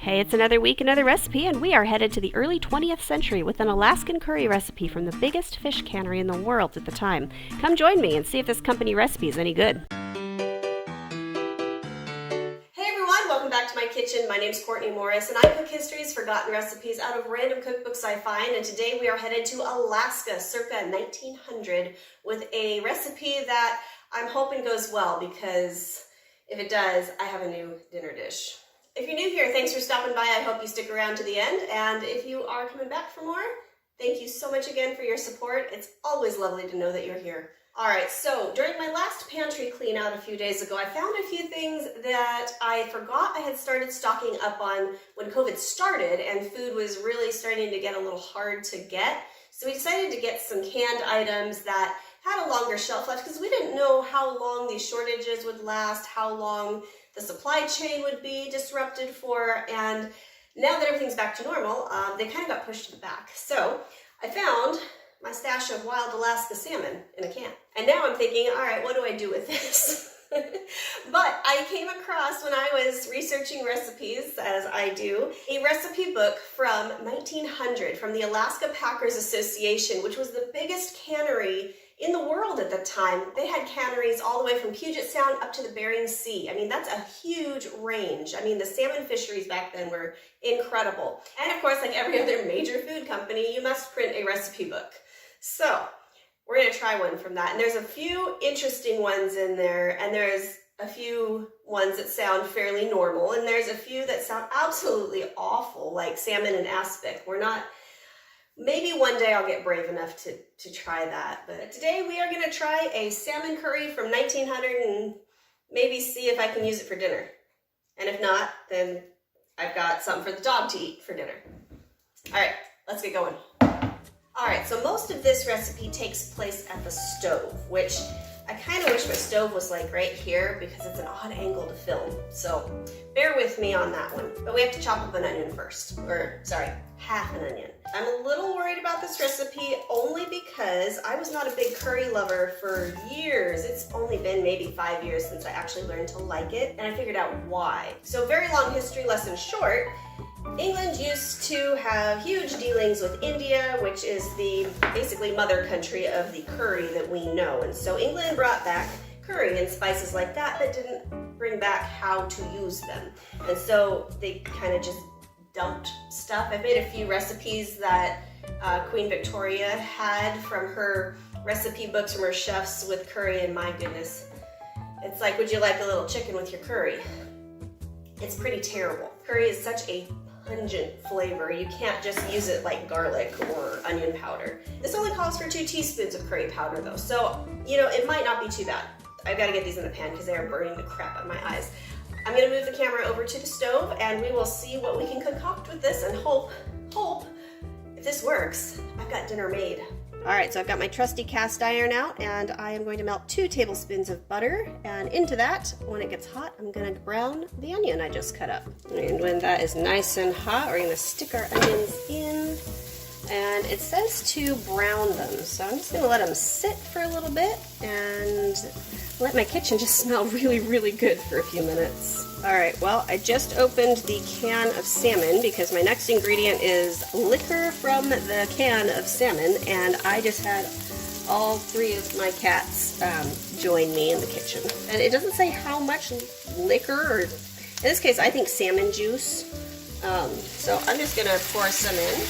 Hey, it's another week, another recipe, and we are headed to the early 20th century with an Alaskan curry recipe from the biggest fish cannery in the world at the time. Come join me and see if this company recipe is any good. Hey everyone, welcome back to my kitchen. My name's Courtney Morris, and I cook histories, forgotten recipes out of random cookbooks I find, and today we are headed to Alaska circa 1900 with a recipe that I'm hoping goes well, because if it does, I have a new dinner dish. If you're new here, thanks for stopping by. I hope you stick around to the end. And if you are coming back for more, thank you so much again for your support. It's always lovely to know that you're here. All right, so during my last pantry clean out a few days ago, I found a few things that I forgot I had started stocking up on when COVID started and food was really starting to get a little hard to get. So we decided to get some canned items that had a longer shelf life because we didn't know how long these shortages would last, how long the supply chain would be disrupted for, and now that everything's back to normal, they kind of got pushed to the back. So I found my stash of wild Alaska salmon in a can. And now I'm thinking, all right, what do I do with this? But I came across, when I was researching recipes, as I do, a recipe book from 1900 from the Alaska Packers Association, which was the biggest cannery in the world at the time. They had canneries all the way from Puget Sound up to the Bering Sea. I mean, that's a huge range. I mean, the salmon fisheries back then were incredible. And of course, like every other major food company, you must print a recipe book. So we're gonna try one from that. And there's a few interesting ones in there, and there's a few ones that sound fairly normal, and there's a few that sound absolutely awful, like salmon and aspic. Maybe one day I'll get brave enough to try that. But today we are gonna try a salmon curry from 1900 and maybe see if I can use it for dinner. And if not, then I've got something for the dog to eat for dinner. All right, let's get going. All right, so most of this recipe takes place at the stove, which I kind of wish my stove was like right here because it's an odd angle to film. So bear with me on that one. But we have to chop up an onion first, or sorry, half an onion. I'm a little worried about this recipe only because I was not a big curry lover for years. It's only been maybe 5 years since I actually learned to like it, and I figured out why. So very long history lesson short, England used to have huge dealings with India, which is the basically mother country of the curry that we know. And so England brought back curry and spices like that, but didn't bring back how to use them. And so they kind of just dumped stuff. I've made a few recipes that Queen Victoria had from her recipe books from her chefs with curry, and my goodness, it's like, would you like a little chicken with your curry? It's pretty terrible. Curry is such a pungent flavor. You can't just use it like garlic or onion powder. This only calls for 2 teaspoons of curry powder though, so you know, it might not be too bad. I've got to get these in the pan because they are burning the crap out of my eyes. I'm going to move the camera over to the stove and we will see what we can concoct with this, and hope if this works, I've got dinner made. All right, so I've got my trusty cast iron out, and I am going to melt 2 tablespoons of butter, and into that, when it gets hot, I'm going to brown the onion I just cut up. And when that is nice and hot, we're going to stick our onions in, and it says to brown them, so I'm just going to let them sit for a little bit and let my kitchen just smell really, really good for a few minutes. All right, well, I just opened the can of salmon because my next ingredient is liquor from the can of salmon, and I just had all 3 of my cats join me in the kitchen. And it doesn't say how much liquor, or in this case, I think salmon juice. So I'm just gonna pour some in.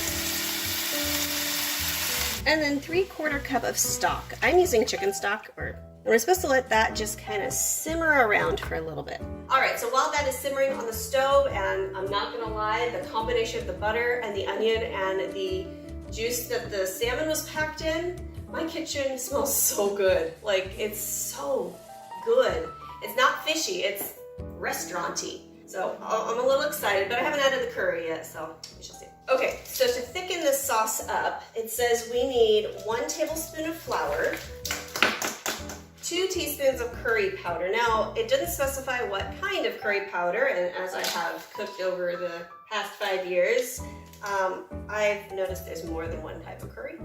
And then 3/4 cup of stock. I'm using chicken stock, and we're supposed to let that just kind of simmer around for a little bit. All right, so while that is simmering on the stove, and I'm not gonna lie, the combination of the butter and the onion and the juice that the salmon was packed in, my kitchen smells so good. Like, it's so good. It's not fishy, it's restaurant-y. So I'm a little excited, but I haven't added the curry yet, so we shall see. Okay, so to thicken this sauce up, it says we need 1 tablespoon of flour, 2 teaspoons of curry powder. Now, it didn't specify what kind of curry powder, and as I have cooked over the past 5 years, I've noticed there's more than one type of curry.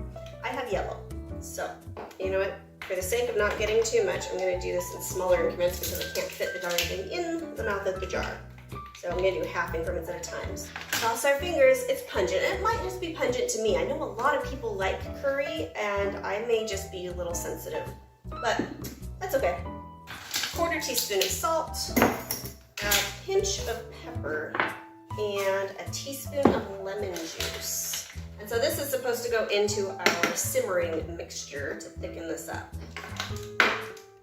I have yellow. So, you know what? For the sake of not getting too much, I'm going to do this in smaller increments because I can't fit the darn thing in the mouth of the jar. So I'm gonna do half increments at a time. Cross our fingers, it's pungent. It might just be pungent to me. I know a lot of people like curry and I may just be a little sensitive, but that's okay. 1/4 teaspoon of salt, a pinch of pepper, and a teaspoon of lemon juice. And so this is supposed to go into our simmering mixture to thicken this up.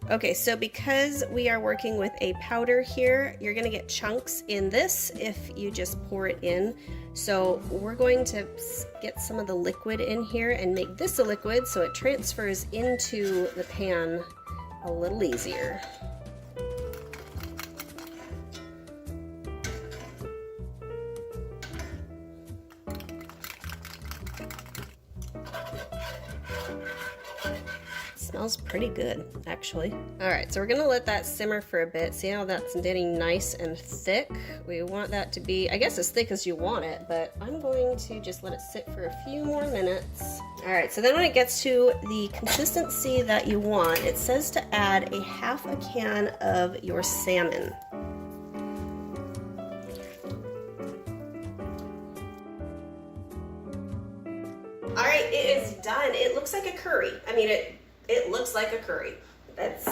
Okay, so because we are working with a powder here, you're gonna get chunks in this if you just pour it in. So we're going to get some of the liquid in here and make this a liquid so it transfers into the pan a little easier. Smells pretty good, actually. All right, so we're gonna let that simmer for a bit. See how that's getting nice and thick? We want that to be, I guess, as thick as you want it, but I'm going to just let it sit for a few more minutes. All right, so then when it gets to the consistency that you want, it says to add a 1/2 can of your salmon. All right, it is done. It looks like a curry. I mean, it looks like a curry. That's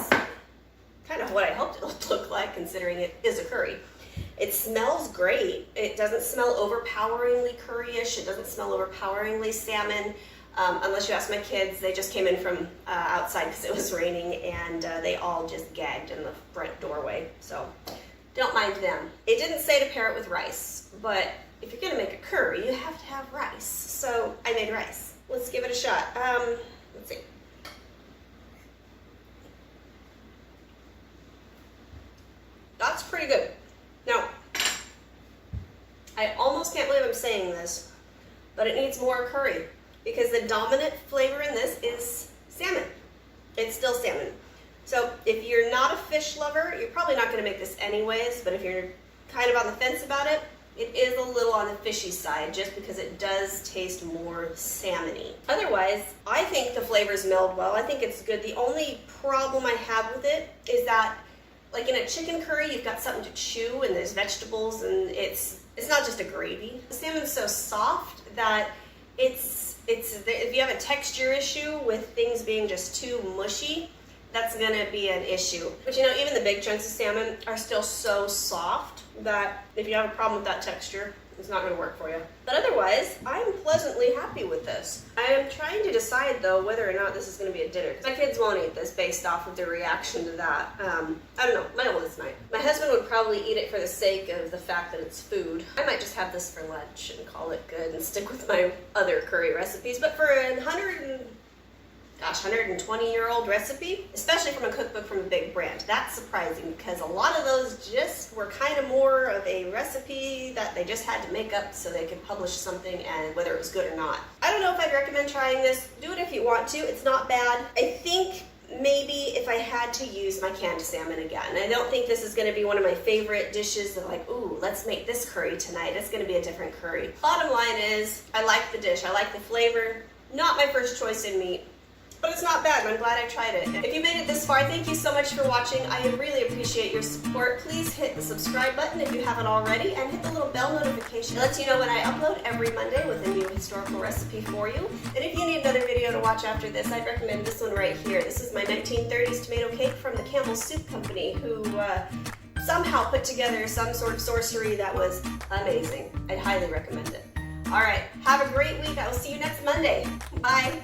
kind of what I hoped it would look like, considering it is a curry. It smells great. It doesn't smell overpoweringly curryish. It doesn't smell overpoweringly salmon. Unless you ask my kids, they just came in from outside because it was raining, and they all just gagged in the front doorway. So don't mind them. It didn't say to pair it with rice, but if you're gonna make a curry, you have to have rice. So I made rice. Let's give it a shot. Let's see. That's pretty good. Now, I almost can't believe I'm saying this, but it needs more curry because the dominant flavor in this is salmon. It's still salmon. So if you're not a fish lover, you're probably not going to make this anyways, but if you're kind of on the fence about it, it is a little on the fishy side just because it does taste more salmony. Otherwise, I think the flavors meld well. I think it's good. The only problem I have with it is that, like in a chicken curry, you've got something to chew and there's vegetables and it's not just a gravy. The salmon's so soft that if you have a texture issue with things being just too mushy, that's gonna be an issue. But you know, even the big chunks of salmon are still so soft that if you have a problem with that texture, it's not gonna work for you. But otherwise, I'm pleasantly happy with this. I am trying to decide though whether or not this is gonna be a dinner, because my kids won't eat this based off of their reaction to that. I don't know, my oldest might. My husband would probably eat it for the sake of the fact that it's food. I might just have this for lunch and call it good and stick with my other curry recipes. But for a 120-year-old recipe, especially from a cookbook from a big brand. That's surprising because a lot of those just were kind of more of a recipe that they just had to make up so they could publish something, and whether it was good or not. I don't know if I'd recommend trying this. Do it if you want to. It's not bad. I think maybe if I had to use my canned salmon again. I don't think this is going to be one of my favorite dishes that like, ooh, let's make this curry tonight. It's going to be a different curry. Bottom line is, I like the dish. I like the flavor. Not my first choice in meat. But it's not bad, and I'm glad I tried it. If you made it this far, thank you so much for watching. I really appreciate your support. Please hit the subscribe button if you haven't already, and hit the little bell notification. It lets you know when I upload every Monday with a new historical recipe for you. And if you need another video to watch after this, I'd recommend this one right here. This is my 1930s tomato cake from the Campbell Soup Company, who somehow put together some sort of sorcery that was amazing. I'd highly recommend it. All right, have a great week. I will see you next Monday. Bye.